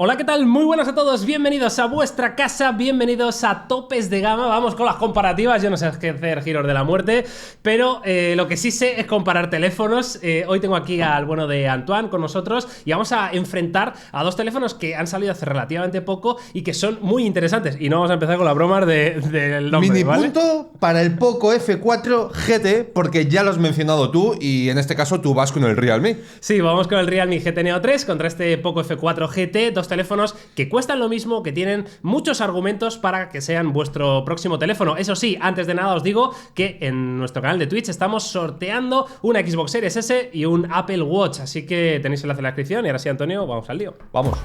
Hola, ¿qué tal? Muy buenas a todos, bienvenidos a vuestra casa, bienvenidos a Topes de Gama. Vamos con las comparativas, yo no sé qué hacer giros de la muerte, pero lo que sí sé es comparar teléfonos. Hoy tengo aquí al bueno de Antoine con nosotros y vamos a enfrentar a dos teléfonos que han salido hace relativamente poco y que son muy interesantes. Y no vamos a empezar con las bromas del nombre, Mini ¿vale? punto para el Poco F4 GT, porque ya lo has mencionado tú y en este caso tú vas con el Realme. Sí, vamos con el Realme GT Neo 3 contra este Poco F4 GT, dos teléfonos que cuestan lo mismo, que tienen muchos argumentos para que sean vuestro próximo teléfono. Eso sí, antes de nada os digo que en nuestro canal de Twitch estamos sorteando una Xbox Series S y un Apple Watch, así que tenéis el enlace en la descripción y ahora sí, Antonio, vamos al lío. Vamos.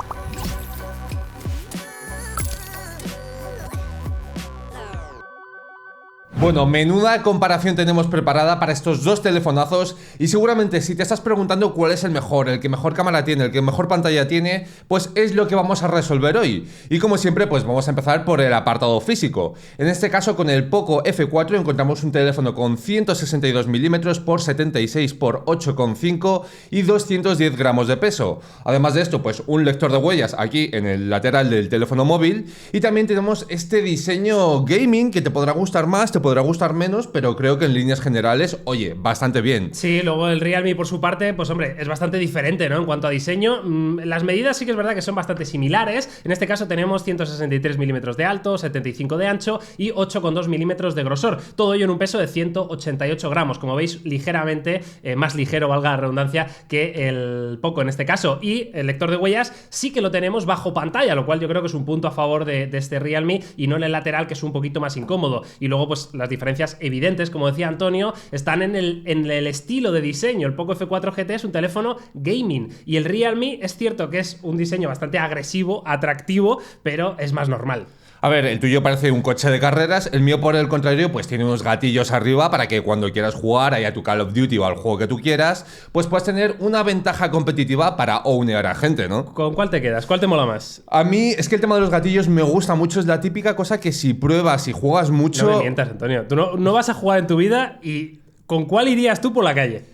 Bueno, menuda comparación tenemos preparada para estos dos telefonazos y seguramente si te estás preguntando cuál es el mejor, el que mejor cámara tiene, el que mejor pantalla tiene, pues es lo que vamos a resolver hoy. Y como siempre, pues vamos a empezar por el apartado físico. En este caso, con el Poco F4 encontramos un teléfono con 162 milímetros por 76 por 8,5 y 210 gramos de peso. Además de esto, pues un lector de huellas aquí en el lateral del teléfono móvil y también tenemos este diseño gaming que te podrá gustar más, te podrá gustar menos, pero creo que en líneas generales, oye, bastante bien. Sí, luego el Realme por su parte, pues hombre, es bastante diferente, ¿no? En cuanto a diseño, las medidas sí que es verdad que son bastante similares. En este caso tenemos 163 milímetros de alto, 75 de ancho y 8,2 milímetros de grosor. Todo ello en un peso de 188 gramos. Como veis, ligeramente más ligero, valga la redundancia, que el Poco en este caso. Y el lector de huellas sí que lo tenemos bajo pantalla, lo cual yo creo que es un punto a favor de este Realme y no en el lateral, que es un poquito más incómodo. Y luego, pues las diferencias evidentes, como decía Antonio, están en el estilo de diseño. El Poco F4 GT es un teléfono gaming y el Realme es cierto que es un diseño bastante agresivo, atractivo, pero es más normal. A ver, el tuyo parece un coche de carreras, el mío por el contrario pues tiene unos gatillos arriba para que cuando quieras jugar ahí a tu Call of Duty o al juego que tú quieras, pues puedas tener una ventaja competitiva para ownear a gente, ¿no? ¿Con cuál te quedas? ¿Cuál te mola más? A mí es que el tema de los gatillos me gusta mucho, es la típica cosa que si pruebas y juegas mucho... No me mientas, Antonio. Tú no vas a jugar en tu vida y ¿con cuál irías tú por la calle?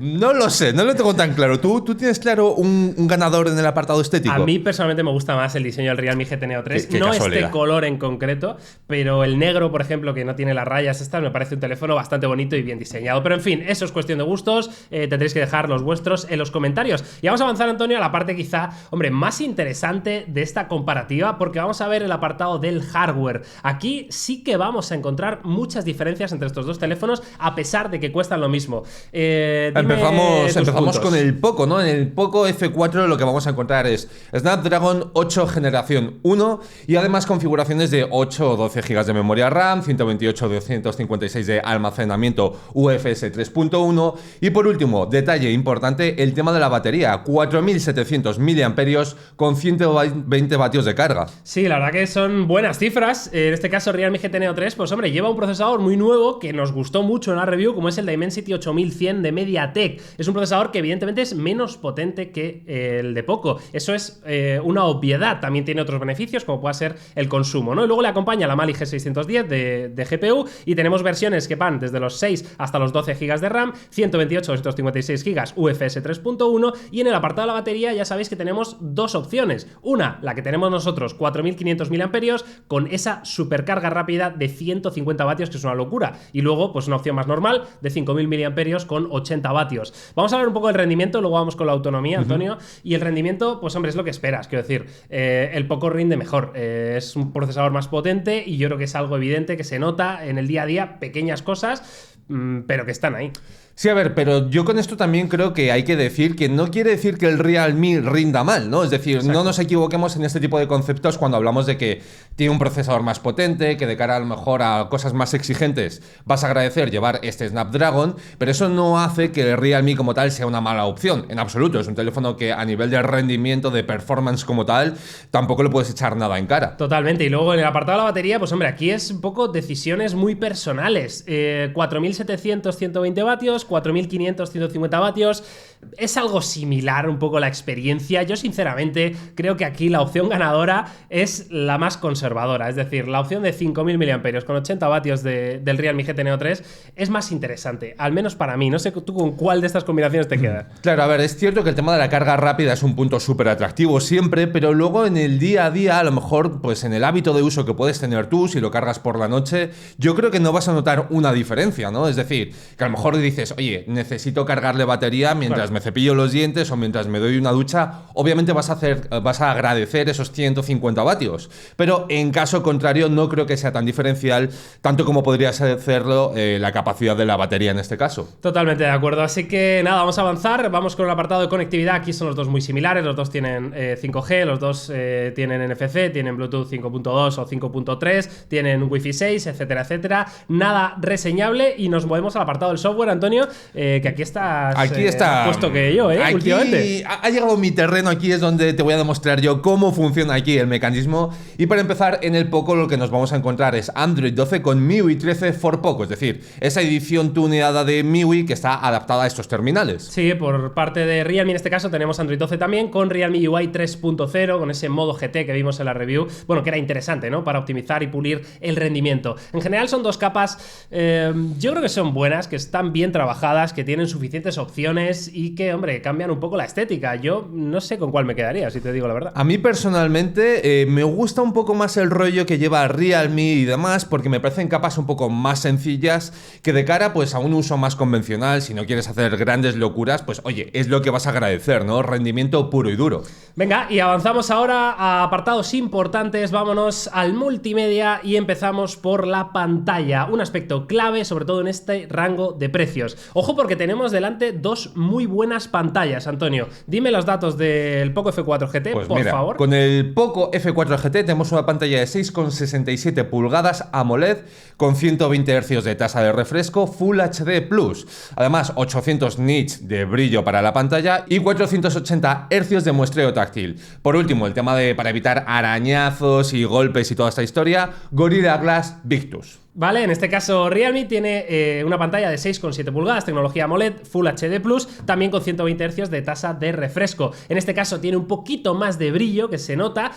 No lo sé, no lo tengo tan claro. ¿Tú tienes claro un ganador en el apartado estético? A mí personalmente me gusta más el diseño del Realme GT Neo 3. Qué no casualidad. este color en concreto, pero el negro, por ejemplo, que no tiene las rayas estas, me parece un teléfono bastante bonito y bien diseñado. Pero en fin, eso es cuestión de gustos. Tendréis que dejar los vuestros en los comentarios. Y vamos a avanzar, Antonio, a la parte quizá, hombre, más interesante de esta comparativa, porque vamos a ver el apartado del hardware. Aquí sí que vamos a encontrar muchas diferencias entre estos dos teléfonos, a pesar de que cuestan lo mismo. Empezamos con el Poco, ¿no? En el Poco F4 lo que vamos a encontrar es Snapdragon 8 generación 1 y además configuraciones de 8 o 12 GB de memoria RAM, 128 o 256 de almacenamiento UFS 3.1 y por último, detalle importante, el tema de la batería, 4700 mAh con 120 vatios de carga. Sí, la verdad que son buenas cifras. En este caso, Realme GT Neo 3, pues hombre, lleva un procesador muy nuevo que nos gustó mucho en la review, como es el Dimensity 8100 de MediaTek. Es un procesador que evidentemente es menos potente que el de Poco. Eso es una obviedad. También tiene otros beneficios, como puede ser el consumo, ¿no? Y luego le acompaña la Mali G610 de GPU y tenemos versiones que van desde los 6 hasta los 12 GB de RAM, 128 o 256 GB UFS 3.1 y en el apartado de la batería ya sabéis que tenemos dos opciones. Una, la que tenemos nosotros, 4500 mAh con esa supercarga rápida de 150 vatios, que es una locura. Y luego, pues una opción más normal de 5000 mAh con 80 vatios. Vamos a hablar un poco del rendimiento, luego vamos con la autonomía, Antonio. Y el rendimiento, pues hombre, es lo que esperas. Quiero decir, el Poco rinde mejor. Es un procesador más potente y yo creo que es algo evidente que se nota en el día a día, pequeñas cosas, pero que están ahí. Sí, a ver, pero yo con esto también creo que hay que decir que no quiere decir que el Realme rinda mal, ¿no? Es decir, exacto, no nos equivoquemos en este tipo de conceptos cuando hablamos de que tiene un procesador más potente, que de cara a lo mejor a cosas más exigentes vas a agradecer llevar este Snapdragon, pero eso no hace que el Realme como tal sea una mala opción, en absoluto. Es un teléfono que a nivel de rendimiento, de performance como tal, tampoco le puedes echar nada en cara. Totalmente. Y luego en el apartado de la batería, pues hombre, aquí es un poco decisiones muy personales. 4700, 120 vatios, vatios, 4500, 150 vatios. Es algo similar un poco la experiencia. Yo sinceramente creo que aquí la opción ganadora es la más conservadora, es decir, la opción de 5000 mAh con 80 vatios del Realme GT Neo 3 es más interesante, al menos para mí. No sé tú con cuál de estas combinaciones te quedas. Claro, a ver, es cierto que el tema de la carga rápida es un punto súper atractivo siempre, pero luego en el día a día, a lo mejor, pues en el hábito de uso que puedes tener tú, si lo cargas por la noche, yo creo que no vas a notar una diferencia, ¿no? Es decir, que a lo mejor dices, oye, necesito cargarle batería mientras me cepillo los dientes o mientras me doy una ducha. Obviamente vas a agradecer esos 150 vatios, pero en caso contrario no creo que sea tan diferencial, tanto como podría hacerlo la capacidad de la batería en este caso. Totalmente de acuerdo, así que nada, vamos a avanzar, vamos con el apartado de conectividad. Aquí son los dos muy similares, los dos tienen 5G, los dos tienen NFC, tienen Bluetooth 5.2 o 5.3, tienen Wi-Fi 6, etcétera, etcétera. Nada reseñable y nos movemos al apartado del software, Antonio, que aquí estás puesto que yo, aquí últimamente. Ha llegado mi terreno, aquí es donde te voy a demostrar yo cómo funciona aquí el mecanismo. Y para empezar, en el Poco lo que nos vamos a encontrar es Android 12 con MIUI 13 for Poco, es decir, esa edición tuneada de MIUI que está adaptada a estos terminales. Sí, por parte de Realme en este caso tenemos Android 12 también con Realme UI 3.0, con ese modo GT que vimos en la review, bueno, que era interesante, ¿no? Para optimizar y pulir el rendimiento. En general son dos capas, yo creo que son buenas, que están bien trabajadas, que tienen suficientes opciones y que, hombre, cambian un poco la estética. Yo no sé con cuál me quedaría, si te digo la verdad. A mí personalmente me gusta un poco más el rollo que lleva Realme y demás, porque me parecen capas un poco más sencillas que de cara pues a un uso más convencional. Si no quieres hacer grandes locuras, pues oye, es lo que vas a agradecer, ¿no? Rendimiento puro y duro. Venga, y avanzamos ahora a apartados importantes, vámonos al multimedia y empezamos por la pantalla, un aspecto clave sobre todo en este rango de precios. Ojo porque tenemos delante dos muy buenas pantallas, Antonio. Dime los datos del Poco F4 GT, pues por mira, favor. Con el Poco F4 GT tenemos una pantalla de 6,67 pulgadas AMOLED con 120 Hz de tasa de refresco Full HD+. Además, 800 nits de brillo para la pantalla y 480 Hz de muestreo táctil. Por último, el tema de para evitar arañazos y golpes y toda esta historia, Gorilla Glass Victus. Vale, en este caso Realme tiene una pantalla de 6,7 pulgadas, tecnología AMOLED, Full HD+, también con 120 Hz de tasa de refresco. En este caso tiene un poquito más de brillo, que se nota,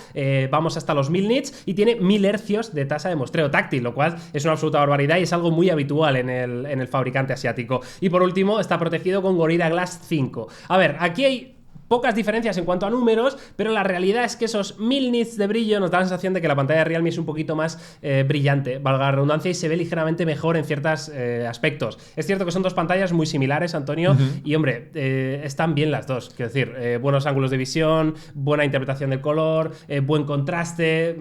vamos hasta los 1000 nits, y tiene 1000 Hz de tasa de muestreo táctil, lo cual es una absoluta barbaridad y es algo muy habitual en el fabricante asiático. Y por último, está protegido con Gorilla Glass 5. A ver, aquí hay pocas diferencias en cuanto a números, pero la realidad es que esos 1000 nits de brillo nos da la sensación de que la pantalla de Realme es un poquito más brillante, valga la redundancia, y se ve ligeramente mejor en ciertos aspectos. Es cierto que son dos pantallas muy similares, Antonio, y hombre, están bien las dos. Quiero decir, buenos ángulos de visión, buena interpretación del color, buen contraste.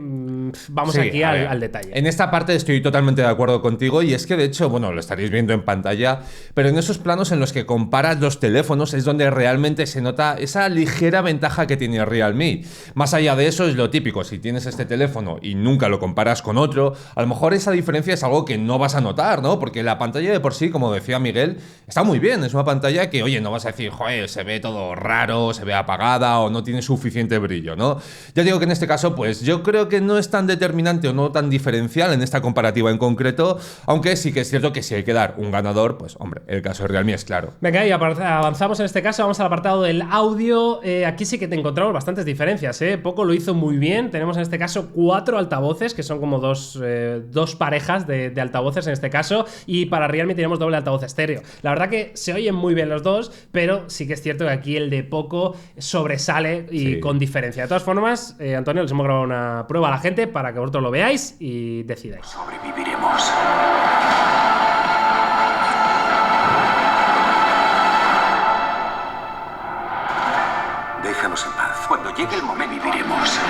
Vamos aquí al detalle. En esta parte estoy totalmente de acuerdo contigo, y es que de hecho, bueno, lo estaréis viendo en pantalla, pero en esos planos en los que comparas los teléfonos es donde realmente se nota esa ligera ventaja que tiene Realme. Más allá de eso es lo típico, si tienes este teléfono y nunca lo comparas con otro, a lo mejor esa diferencia es algo que no vas a notar, ¿no? Porque la pantalla de por sí, como decía Miguel, está muy bien, es una pantalla que, oye, no vas a decir, joder, se ve todo raro, se ve apagada o no tiene suficiente brillo, ¿no? Ya digo que en este caso, pues yo creo que no es tan determinante o no tan diferencial en esta comparativa en concreto, aunque sí que es cierto que si hay que dar un ganador, pues hombre, el caso de Realme es claro. Venga, y avanzamos en este caso, vamos al apartado del audio. Aquí sí que te encontramos bastantes diferencias, ¿eh? Poco lo hizo muy bien. Tenemos en este caso 4 altavoces, que son como dos parejas de altavoces en este caso, y para Realme tenemos doble altavoz estéreo. La verdad que se oyen muy bien los dos, pero sí que es cierto que aquí el de Poco sobresale y con diferencia. De todas formas, Antonio, les hemos grabado una prueba a la gente para que vosotros lo veáis y decidáis. Sobreviviremos. Déjanos en paz. Cuando llegue el momento, viviremos.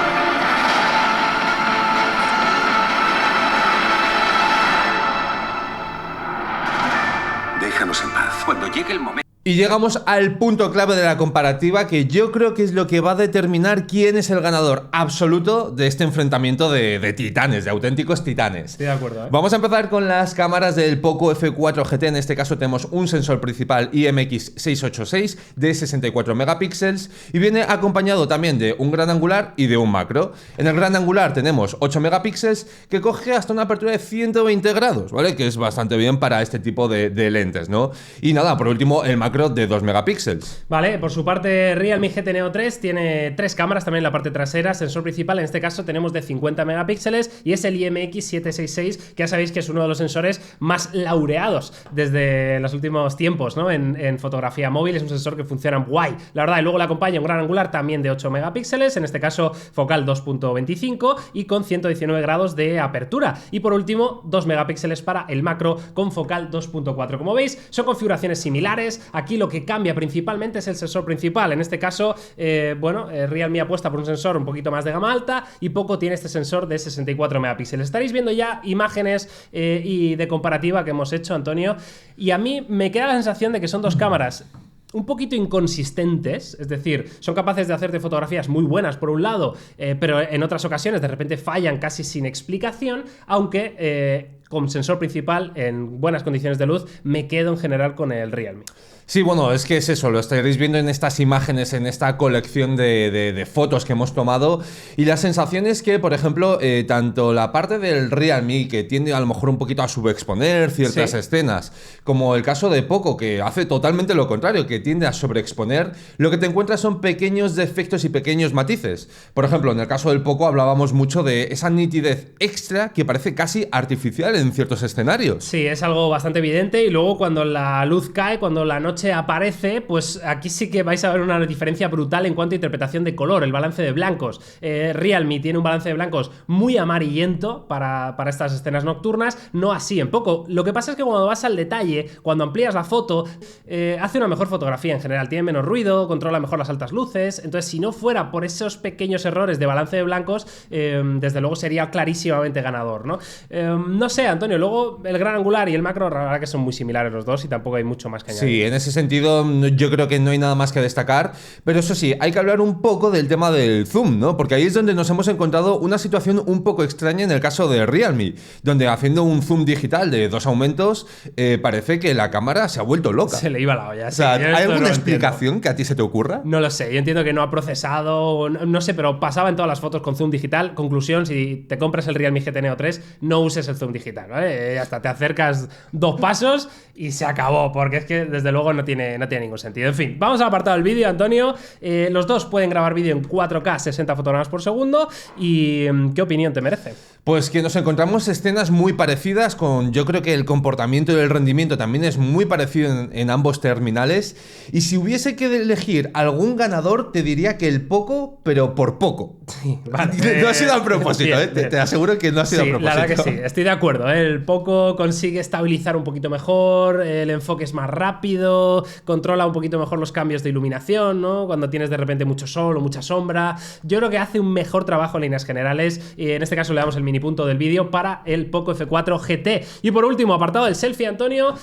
Déjanos en paz. Cuando llegue el momento. Y llegamos al punto clave de la comparativa, que yo creo que es lo que va a determinar quién es el ganador absoluto de este enfrentamiento de titanes, de auténticos titanes. Estoy de acuerdo, ¿eh? Vamos a empezar con las cámaras del Poco F4 GT. En este caso tenemos un sensor principal IMX686 de 64 megapíxeles y viene acompañado también de un gran angular y de un macro. En el gran angular tenemos 8 megapíxeles que coge hasta una apertura de 120 grados, ¿vale? Que es bastante bien para este tipo de lentes, ¿no? Y nada, por último, el macro de 2 megapíxeles. Vale, por su parte Realme GT Neo 3 tiene 3 cámaras también en la parte trasera, sensor principal en este caso tenemos de 50 megapíxeles y es el IMX766, que ya sabéis que es uno de los sensores más laureados desde los últimos tiempos, ¿no? En fotografía móvil es un sensor que funciona guay, la verdad, y luego le acompaña un gran angular también de 8 megapíxeles, en este caso focal 2.25 y con 119 grados de apertura, y por último 2 megapíxeles para el macro con focal 2.4. Como veis, son configuraciones similares. Aquí lo que cambia principalmente es el sensor principal. En este caso, Realme apuesta por un sensor un poquito más de gama alta y Poco tiene este sensor de 64 megapíxeles. Estaréis viendo ya imágenes y de comparativa que hemos hecho, Antonio, y a mí me queda la sensación de que son dos cámaras un poquito inconsistentes, es decir, son capaces de hacerte fotografías muy buenas por un lado, pero en otras ocasiones de repente fallan casi sin explicación, aunque con sensor principal en buenas condiciones de luz me quedo en general con el Realme. Sí, bueno, es que es eso, lo estaréis viendo en estas imágenes, en esta colección de fotos que hemos tomado, y la sensación es que, por ejemplo, tanto la parte del Realme, que tiende a lo mejor un poquito a subexponer ciertas escenas, como el caso de Poco, que hace totalmente lo contrario, que tiende a sobreexponer, lo que te encuentras son pequeños defectos y pequeños matices. Por ejemplo, en el caso del Poco hablábamos mucho de esa nitidez extra que parece casi artificial en ciertos escenarios. Sí, es algo bastante evidente, y luego cuando la luz cae, cuando la noche aparece, pues aquí sí que vais a ver una diferencia brutal en cuanto a interpretación de color, el balance de blancos. Realme tiene un balance de blancos muy amarillento para estas escenas nocturnas, no así en Poco. Lo que pasa es que cuando vas al detalle, cuando amplías la foto, hace una mejor fotografía en general, tiene menos ruido, controla mejor las altas luces. Entonces, si no fuera por esos pequeños errores de balance de blancos, desde luego sería clarísimamente ganador, ¿no? No sé, Antonio, luego el gran angular y el macro, la verdad que son muy similares los dos y tampoco hay mucho más que añadir. Sí, en ese sentido yo creo que no hay nada más que destacar, pero eso sí, hay que hablar un poco del tema del zoom, ¿no? Porque ahí es donde nos hemos encontrado una situación un poco extraña en el caso de Realme, donde haciendo un zoom digital de 2 aumentos, parece que la cámara se ha vuelto loca. Se le iba la olla. O sea, sí, ¿hay alguna no explicación que a ti se te ocurra? No lo sé, yo entiendo que no ha procesado, no sé, pero pasaba en todas las fotos con zoom digital. Conclusión, si te compras el Realme GT Neo 3, no uses el zoom digital, ¿vale? Hasta te acercas 2 pasos y se acabó, porque es que desde luego no tiene ningún sentido. En fin, vamos al apartado del vídeo, Antonio. Los dos pueden grabar vídeo en 4K 60 fotogramas por segundo. ¿Y qué opinión te merece? Pues que nos encontramos escenas muy parecidas, yo creo que el comportamiento y el rendimiento también es muy parecido en ambos terminales, y si hubiese que elegir algún ganador te diría que el Poco, pero por poco. Sí, vale. No ha sido a propósito, bien, bien. Te aseguro que no ha sido a propósito. La verdad que sí, estoy de acuerdo, ¿eh? El Poco consigue estabilizar un poquito mejor, el enfoque es más rápido, controla un poquito mejor los cambios de iluminación, ¿no? Cuando tienes de repente mucho sol o mucha sombra. Yo creo que hace un mejor trabajo en líneas generales, y en este caso le damos el mini punto del vídeo para el Poco F4 GT. Y por último, apartado del selfie, Antonio,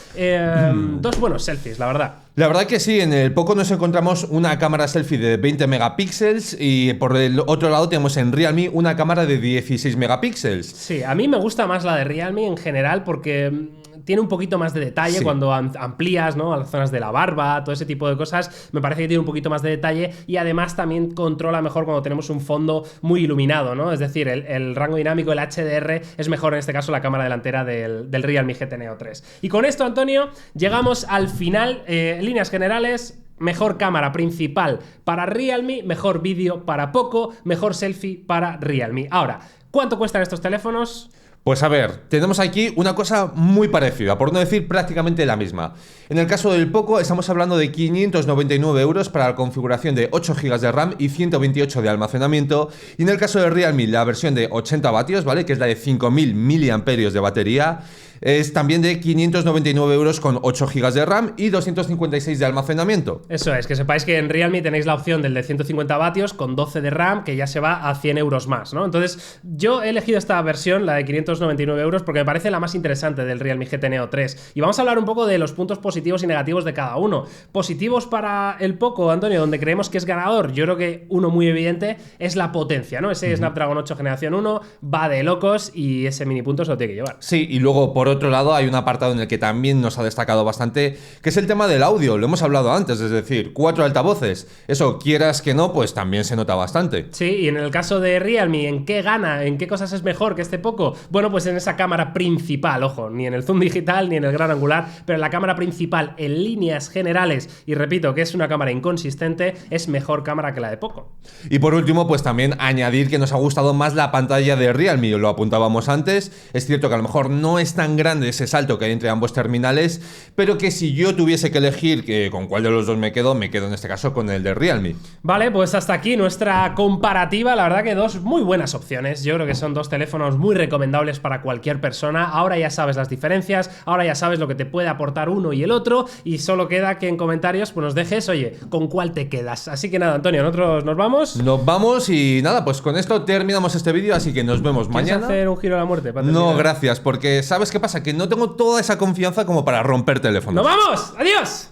dos buenos selfies, la verdad. La verdad que sí, en el Poco nos encontramos una cámara selfie de 20 megapíxeles y por el otro lado tenemos en Realme una cámara de 16 megapíxeles. Sí, a mí me gusta más la de Realme en general porque tiene un poquito más de detalle cuando amplías, ¿no? A las zonas de la barba, todo ese tipo de cosas. Me parece que tiene un poquito más de detalle y además también controla mejor cuando tenemos un fondo muy iluminado, ¿no? Es decir, el rango dinámico, el HDR, es mejor en este caso la cámara delantera del Realme GT Neo 3. Y con esto, Antonio, llegamos al final. En líneas generales, mejor cámara principal para Realme, mejor vídeo para Poco, mejor selfie para Realme. Ahora, ¿cuánto cuestan estos teléfonos? Pues a ver, tenemos aquí una cosa muy parecida, por no decir prácticamente la misma. En el caso del Poco estamos hablando de 599 euros para la configuración de 8 GB de RAM y 128 de almacenamiento. Y en el caso de Realme, la versión de 80 vatios, ¿vale? Que es la de 5000 mAh de batería, es también de 599 euros con 8 GB de RAM y 256 de almacenamiento. Eso es, que sepáis que en Realme tenéis la opción del de 150 vatios con 12 de RAM, que ya se va a 100 euros más, ¿no? Entonces, yo he elegido esta versión, la de 599 euros, porque me parece la más interesante del Realme GT Neo 3. Y vamos a hablar un poco de los puntos positivos positivos y negativos de cada uno. Positivos para el Poco, Antonio, donde creemos que es ganador, yo creo que uno muy evidente es la potencia, ¿no? Ese Snapdragon 8 generación 1 va de locos y ese mini punto se lo tiene que llevar. Sí, y luego por otro lado hay un apartado en el que también nos ha destacado bastante, que es el tema del audio, lo hemos hablado antes, es decir, 4 altavoces. Eso, quieras que no, pues también se nota bastante. Sí, y en el caso de Realme, ¿en qué gana? ¿En qué cosas es mejor que este Poco? Bueno, pues en esa cámara principal, ojo, ni en el zoom digital ni en el gran angular, pero en la cámara principal, en líneas generales, y repito que es una cámara inconsistente, es mejor cámara que la de Poco. Y por último, pues también añadir que nos ha gustado más la pantalla de Realme, lo apuntábamos antes. Es cierto que a lo mejor no es tan grande ese salto que hay entre ambos terminales, pero que si yo tuviese que elegir con cuál de los dos me quedo en este caso con el de Realme. Vale, pues hasta aquí nuestra comparativa. La verdad que dos muy buenas opciones. Yo creo que son dos teléfonos muy recomendables para cualquier persona. Ahora ya sabes las diferencias, ahora ya sabes lo que te puede aportar uno y el otro, y solo queda que en comentarios pues nos dejes, oye, con cuál te quedas. Así que nada, Antonio, nosotros nos vamos. Nos vamos y nada, pues con esto terminamos este vídeo, así que nos vemos ¿Quieres mañana. hacer un giro a la muerte? No, gracias, porque ¿sabes qué pasa? Que no tengo toda esa confianza como para romper teléfonos. ¡Nos vamos! ¡Adiós!